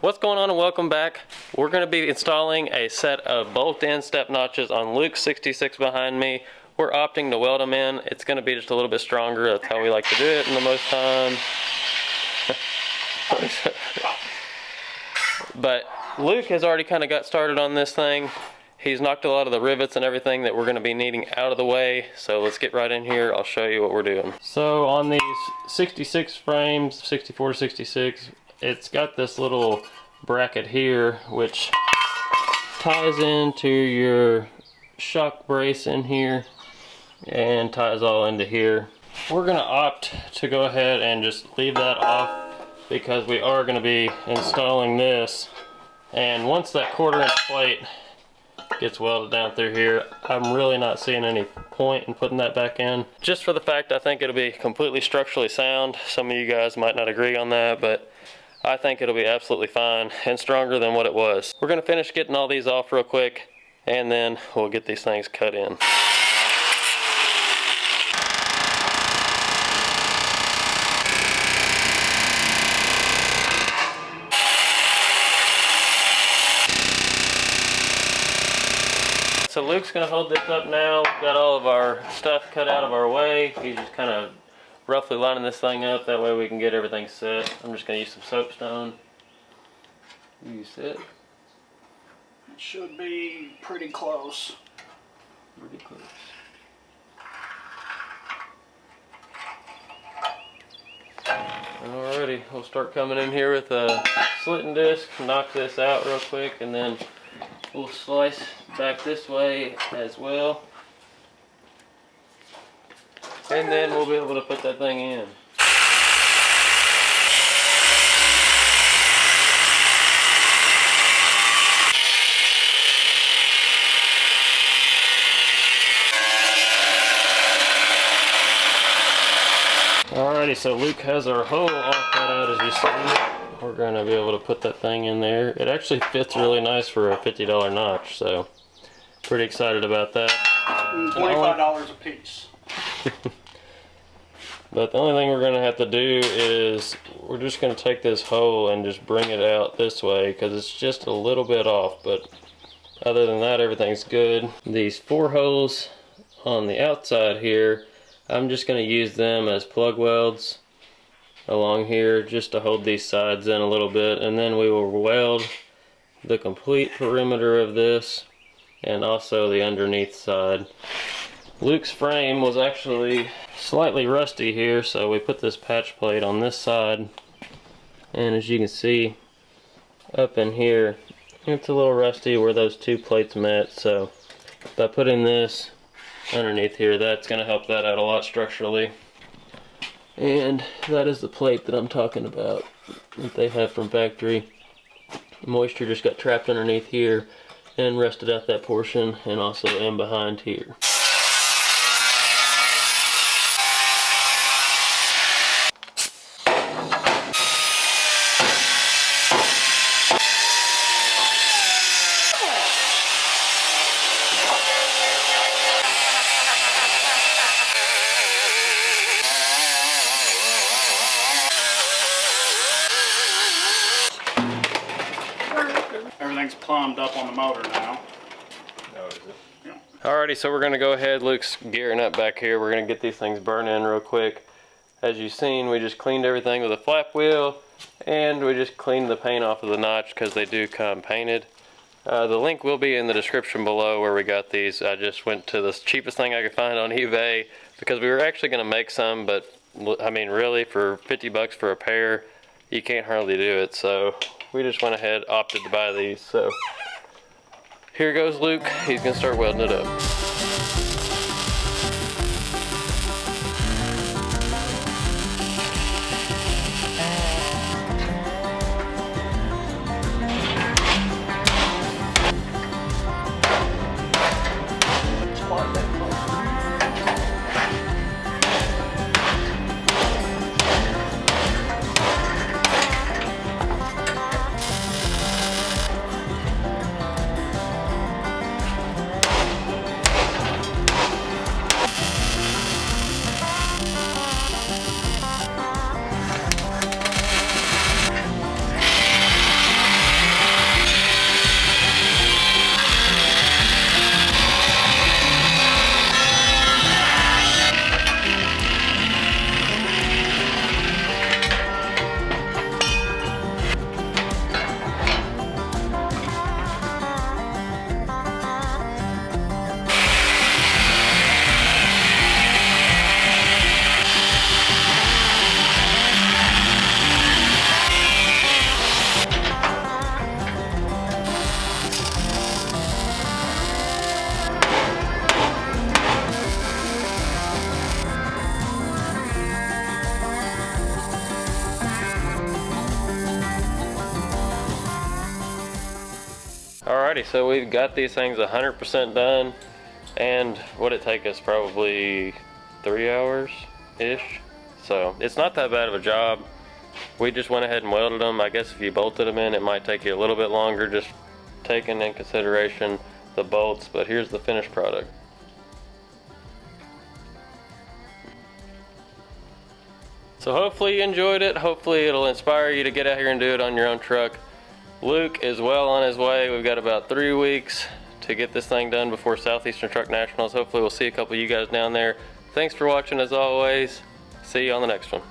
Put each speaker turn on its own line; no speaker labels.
What's going on and welcome back. We're going to be installing a set of bolt-in step notches on Luke's 66 behind me. We're opting to weld them in. It's going to be just a little bit stronger. That's how we like to do it in the most time. But Luke has already kind of got started on this thing. He's knocked a lot of the rivets and everything that we're going to be needing out of the way. So let's get right in here. I'll show you what we're doing. So on these 66 frames, 64 to 66, it's got this little bracket here which ties into your shock brace in here and ties all into here. We're going to opt to go ahead and just leave that off because we are going to be installing this, and once that 1/4 inch plate gets welded down through here, I'm really not seeing any point in putting that back in, just for the fact I think it'll be completely structurally sound. Some of you guys might not agree on that, but I think it'll be absolutely fine and stronger than what it was. We're going to finish getting all these off real quick and then we'll get these things cut in. So Luke's going to hold this up now. We've got all of our stuff cut out of our way. He's just kind of roughly lining this thing up, that way we can get everything set. I'm just going to use some soapstone. You set?
It should be pretty close.
Pretty close. Alrighty, we'll start coming in here with a slitting disc, knock this out real quick, and then we'll slice back this way as well. And then we'll be able to put that thing in. Alrighty, so Luke has our hole all cut out, as you see. We're going to be able to put that thing in there. It actually fits really nice for a $50 notch, so pretty excited about that.
$25 a piece.
But the only thing we're going to have to do is we're just going to take this hole and just bring it out this way because it's just a little bit off, but other than that everything's good. These 4 holes on the outside here, I'm just going to use them as plug welds along here just to hold these sides in a little bit, and then we will weld the complete perimeter of this and also the underneath side. Luke's frame was actually slightly rusty here, so we put this patch plate on this side, and as you can see up in here it's a little rusty where those 2 plates met, so by putting this underneath here, that's going to help that out a lot structurally. And that is the plate that I'm talking about that they have from factory. Moisture just got trapped underneath here and rusted out that portion, and also in behind here.
Everything's plumbed up on the motor now.
Oh, is it?
Yeah.
Alrighty, so we're going to go ahead. Luke's gearing up back here. We're going to get these things burning real quick. As you've seen, we just cleaned everything with a flap wheel, and we just cleaned the paint off of the notch because they do come painted. The link will be in the description below where we got these. I just went to the cheapest thing I could find on eBay because we were actually going to make some, but I mean really for 50 bucks for a pair, you can't hardly do it. So we just went ahead, opted to buy these. So here goes Luke. He's going to start welding it up. Alrighty, so we've got these things 100% done, and would it take us probably 3 hours-ish? So it's not that bad of a job. We just went ahead and welded them. I guess if you bolted them in, it might take you a little bit longer, just taking in consideration the bolts, but here's the finished product. So hopefully you enjoyed it. Hopefully it'll inspire you to get out here and do it on your own truck. Luke is well on his way. We've got about 3 weeks to get this thing done before Southeastern Truck Nationals. Hopefully we'll see a couple of you guys down there. Thanks for watching as always. See you on the next one.